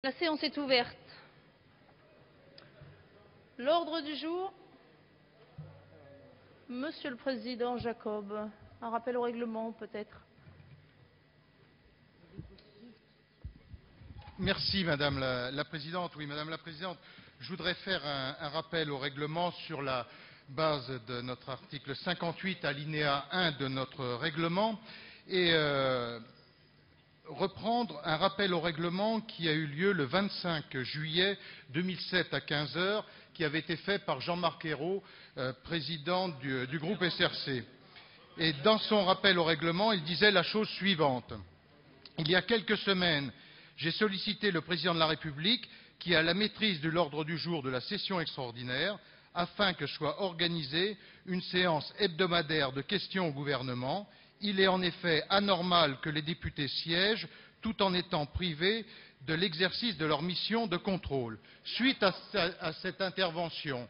La séance est ouverte. L'ordre du jour. Monsieur le Président Jacob, un rappel au règlement peut-être. Merci Madame la Présidente. Oui, Madame la Présidente, je voudrais faire un rappel au règlement sur la base de notre article 58, alinéa 1 de notre règlement, et reprendre un rappel au règlement qui a eu lieu le 25 juillet 2007 à 15 heures, qui avait été fait par Jean-Marc Ayrault, président du groupe SRC. Et dans son rappel au règlement, il disait la chose suivante. Il y a quelques semaines, j'ai sollicité le président de la République qui a la maîtrise de l'ordre du jour de la session extraordinaire afin que soit organisée une séance hebdomadaire de questions au gouvernement. Il est en effet anormal que les députés siègent tout en étant privés de l'exercice de leur mission de contrôle. Suite à cette intervention,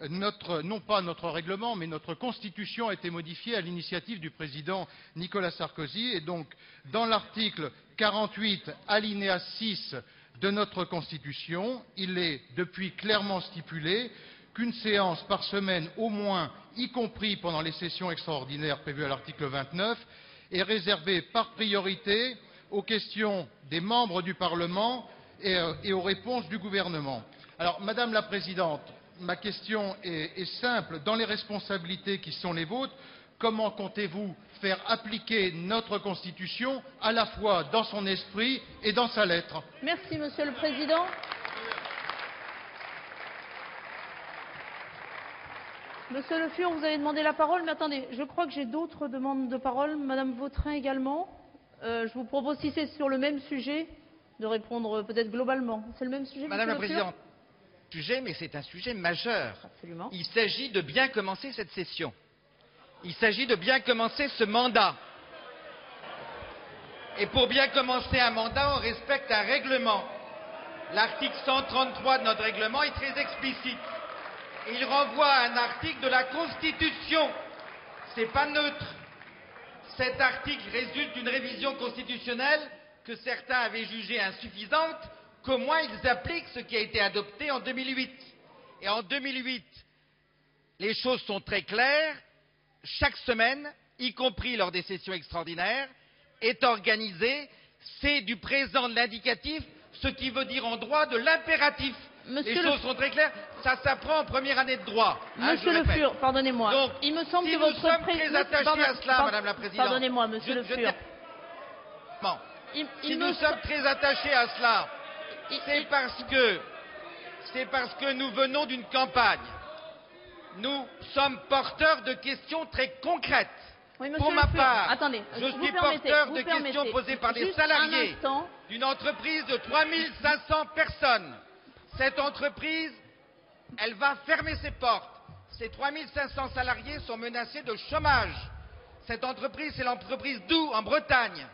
non pas notre règlement, mais notre Constitution a été modifiée à l'initiative du président Nicolas Sarkozy. Et donc, dans l'article 48, alinéa 6 de notre Constitution, il est depuis clairement stipulé qu'une séance par semaine au moins, y compris pendant les sessions extraordinaires prévues à l'article 29, est réservée par priorité aux questions des membres du Parlement et aux réponses du gouvernement. Alors, Madame la Présidente, ma question est simple. Dans les responsabilités qui sont les vôtres, comment comptez-vous faire appliquer notre Constitution à la fois dans son esprit et dans sa lettre? Merci, Monsieur le Président. Monsieur Le Fur, vous avez demandé la parole, mais attendez, je crois que j'ai d'autres demandes de parole. Madame Vautrin également. Je vous propose, si c'est sur le même sujet, de répondre peut-être globalement. C'est le même sujet, Madame la Monsieur Le Fur ? Présidente, sujet, mais c'est un sujet majeur. Absolument. Il s'agit de bien commencer cette session. Il s'agit de bien commencer ce mandat. Et pour bien commencer un mandat, on respecte un règlement. L'article 133 de notre règlement est très explicite. Il renvoie à un article de la Constitution. C'est pas neutre. Cet article résulte d'une révision constitutionnelle que certains avaient jugée insuffisante, qu'au moins ils appliquent ce qui a été adopté en 2008. Et en 2008, les choses sont très claires. Chaque semaine, y compris lors des sessions extraordinaires, est organisée. C'est du présent de l'indicatif, ce qui veut dire en droit de l'impératif. Les choses sont très claires. Ça s'apprend en première année de droit. Monsieur Le Fur, pardonnez-moi. Donc, il me semble si que nous votre sommes très attachés à cela, Madame la Présidente. Pardonnez-moi, Monsieur Le Fur. Si nous sommes très attachés à cela, c'est parce que nous venons d'une campagne. Nous sommes porteurs de questions très concrètes. Oui, pour ma part, attendez, je suis porteur de questions posées par des salariés d'une entreprise de 3500 personnes. Cette entreprise, elle va fermer ses portes. Ces 3500 salariés sont menacés de chômage. Cette entreprise, c'est l'entreprise Doux, en Bretagne.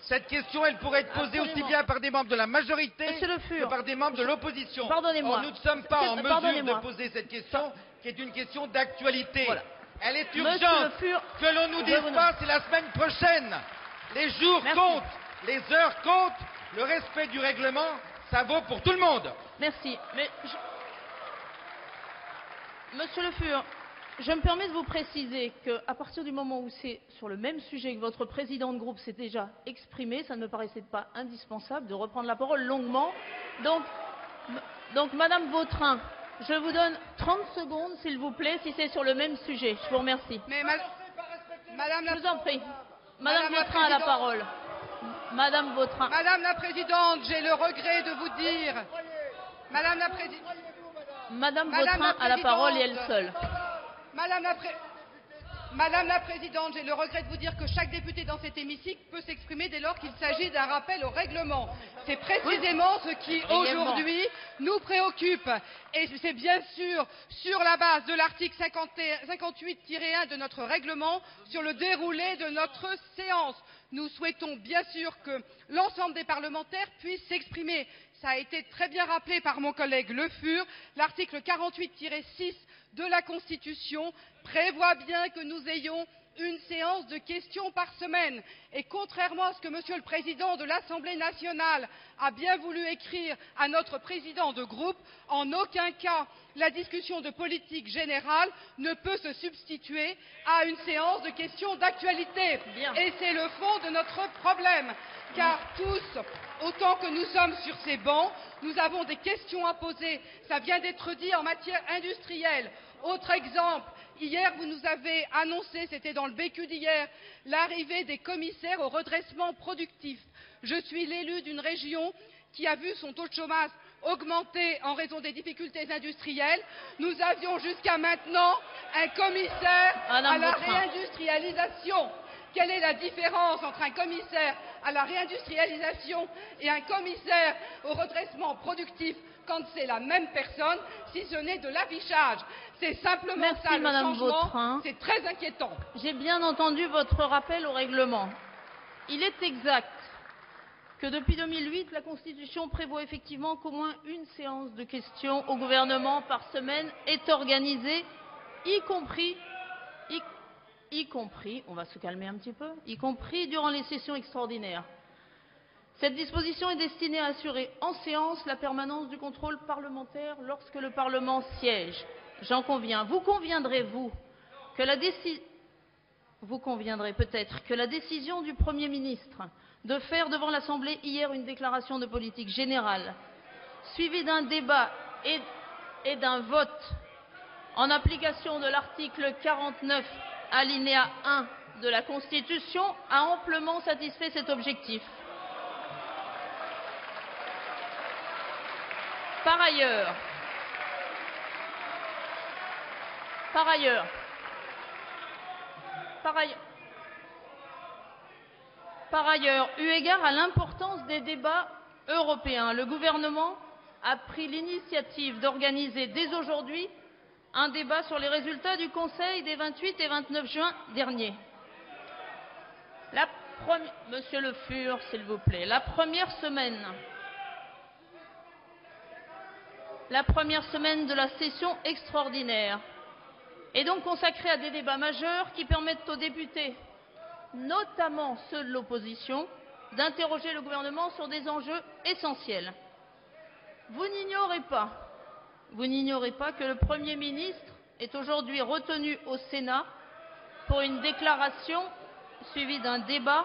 Cette question, elle pourrait être posée aussi bien par des membres de la majorité que par des membres de l'opposition. Pardonnez-moi. Or, nous ne sommes pas en mesure de poser cette question, qui est une question d'actualité. Voilà. Elle est urgente. Que l'on nous dise pas, c'est la semaine prochaine. Les jours comptent, les heures comptent, le respect du règlement, ça vaut pour tout le monde. Merci. Mais Monsieur Le Fur, je me permets de vous préciser qu'à partir du moment où c'est sur le même sujet que votre président de groupe s'est déjà exprimé, ça ne me paraissait pas indispensable de reprendre la parole longuement. Donc Madame Vautrin, je vous donne 30 secondes, s'il vous plaît, si c'est sur le même sujet. Je vous remercie. Mais je vous en prie. Madame Vautrin a la parole. Madame Vautrin. Madame la Présidente, j'ai le regret de vous dire... Madame Vautrin a la parole et elle seule. Madame la Présidente, j'ai le regret de vous dire que chaque député dans cet hémicycle peut s'exprimer dès lors qu'il s'agit d'un rappel au règlement. C'est précisément ce qui, aujourd'hui, nous préoccupe. Et c'est bien sûr sur la base de l'article 58-1 de notre règlement, sur le déroulé de notre séance. Nous souhaitons bien sûr que l'ensemble des parlementaires puissent s'exprimer. Ça a été très bien rappelé par mon collègue Le Fur. L'article 48-6 de la Constitution prévoit bien que nous ayons une séance de questions par semaine. Et contrairement à ce que Monsieur le Président de l'Assemblée nationale a bien voulu écrire à notre président de groupe, en aucun cas la discussion de politique générale ne peut se substituer à une séance de questions d'actualité. Et c'est le fond de notre problème, car tous, autant que nous sommes sur ces bancs, nous avons des questions à poser. Ça vient d'être dit en matière industrielle. Autre exemple, hier vous nous avez annoncé, c'était dans le BQ d'hier, l'arrivée des commissaires au redressement productif. Je suis l'élu d'une région qui a vu son taux de chômage augmenter en raison des difficultés industrielles. Nous avions jusqu'à maintenant un commissaire à la réindustrialisation. Quelle est la différence entre un commissaire à la réindustrialisation et un commissaire au redressement productif quand c'est la même personne, si ce n'est de l'affichage? C'est simplement ça le changement. C'est très inquiétant. J'ai bien entendu votre rappel au règlement. Il est exact que depuis 2008, la Constitution prévoit effectivement qu'au moins une séance de questions au gouvernement par semaine est organisée, y compris, on va se calmer un petit peu, y compris durant les sessions extraordinaires. Cette disposition est destinée à assurer en séance la permanence du contrôle parlementaire lorsque le Parlement siège. J'en conviens. Vous conviendrez peut-être que la décision du Premier ministre de faire devant l'Assemblée hier une déclaration de politique générale, suivie d'un débat et d'un vote en application de l'article 49, alinéa 1 de la Constitution, a amplement satisfait cet objectif. Par ailleurs, eu égard à l'importance des débats européens, le gouvernement a pris l'initiative d'organiser dès aujourd'hui un débat sur les résultats du Conseil des 28 et 29 juin dernier. Monsieur Le Fur, s'il vous plaît. La première semaine de la session extraordinaire est donc consacrée à des débats majeurs qui permettent aux députés, notamment ceux de l'opposition, d'interroger le gouvernement sur des enjeux essentiels. Vous n'ignorez pas que le Premier ministre est aujourd'hui retenu au Sénat pour une déclaration suivie d'un débat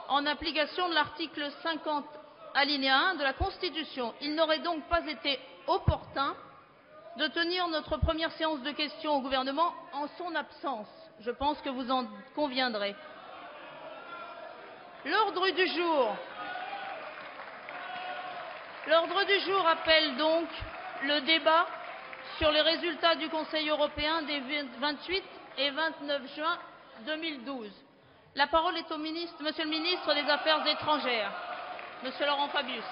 en application de l'article 50, alinéa 1 de la Constitution. Il n'aurait donc pas été opportun de tenir notre première séance de questions au gouvernement en son absence. Je pense que vous en conviendrez. L'ordre du jour appelle donc le débat sur les résultats du Conseil européen des 28 et 29 juin 2012. La parole est au Monsieur le ministre des Affaires étrangères, Monsieur Laurent Fabius.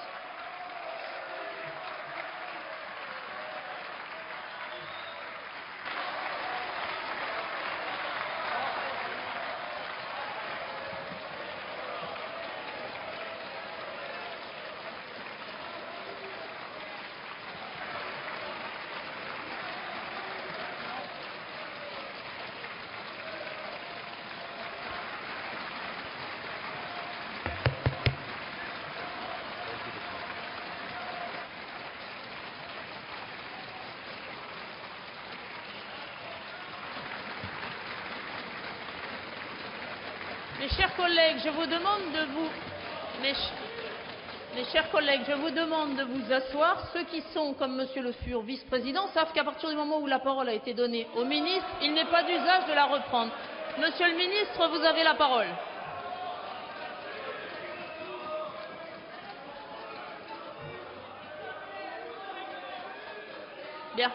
Mes chers collègues, je vous demande de vous asseoir. Ceux qui sont, comme Monsieur Le Fur, vice-président, savent qu'à partir du moment où la parole a été donnée au ministre, il n'est pas d'usage de la reprendre. Monsieur le ministre, vous avez la parole. Bien.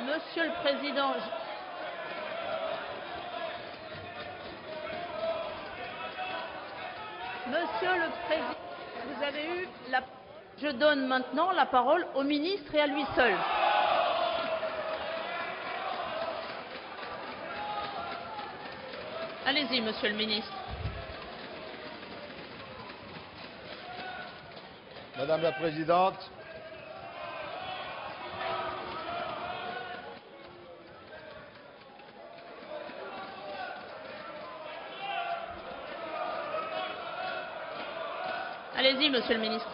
Monsieur le Président, vous avez eu la... Je donne maintenant la parole au ministre et à lui seul. Allez-y, monsieur le ministre. Madame la Présidente, Allez-y, monsieur le ministre.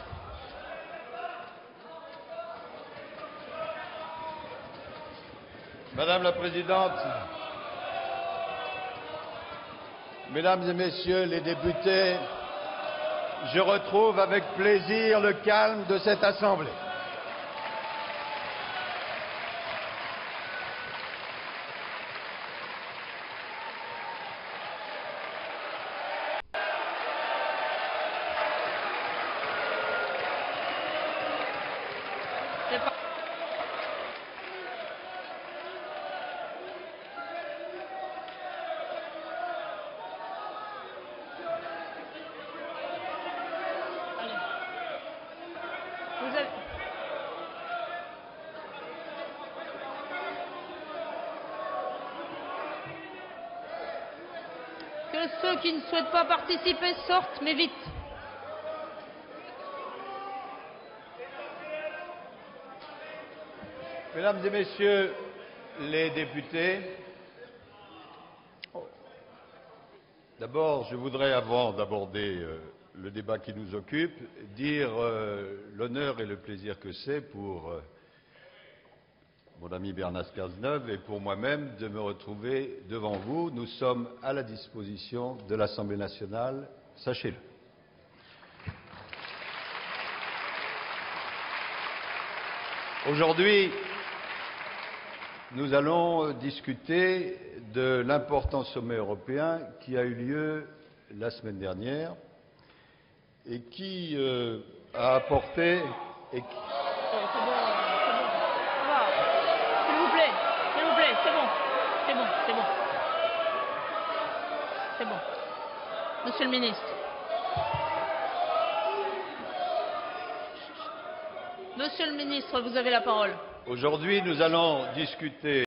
Madame la Présidente, Mesdames et Messieurs les députés, je retrouve avec plaisir le calme de cette Assemblée. C'est pas- Allez. Vous avez... Que ceux qui ne souhaitent pas participer sortent, mais vite. Mesdames et Messieurs les députés, d'abord, je voudrais, avant d'aborder le débat qui nous occupe, dire l'honneur et le plaisir que c'est pour mon ami Bernas Cazeneuve et pour moi-même de me retrouver devant vous. Nous sommes à la disposition de l'Assemblée nationale, sachez-le. Aujourd'hui, nous allons discuter de l'important sommet européen qui a eu lieu la semaine dernière et qui a apporté... C'est bon, ça va. S'il vous plaît, c'est bon. C'est bon. Monsieur le ministre. Monsieur le ministre, vous avez la parole. Aujourd'hui, nous allons discuter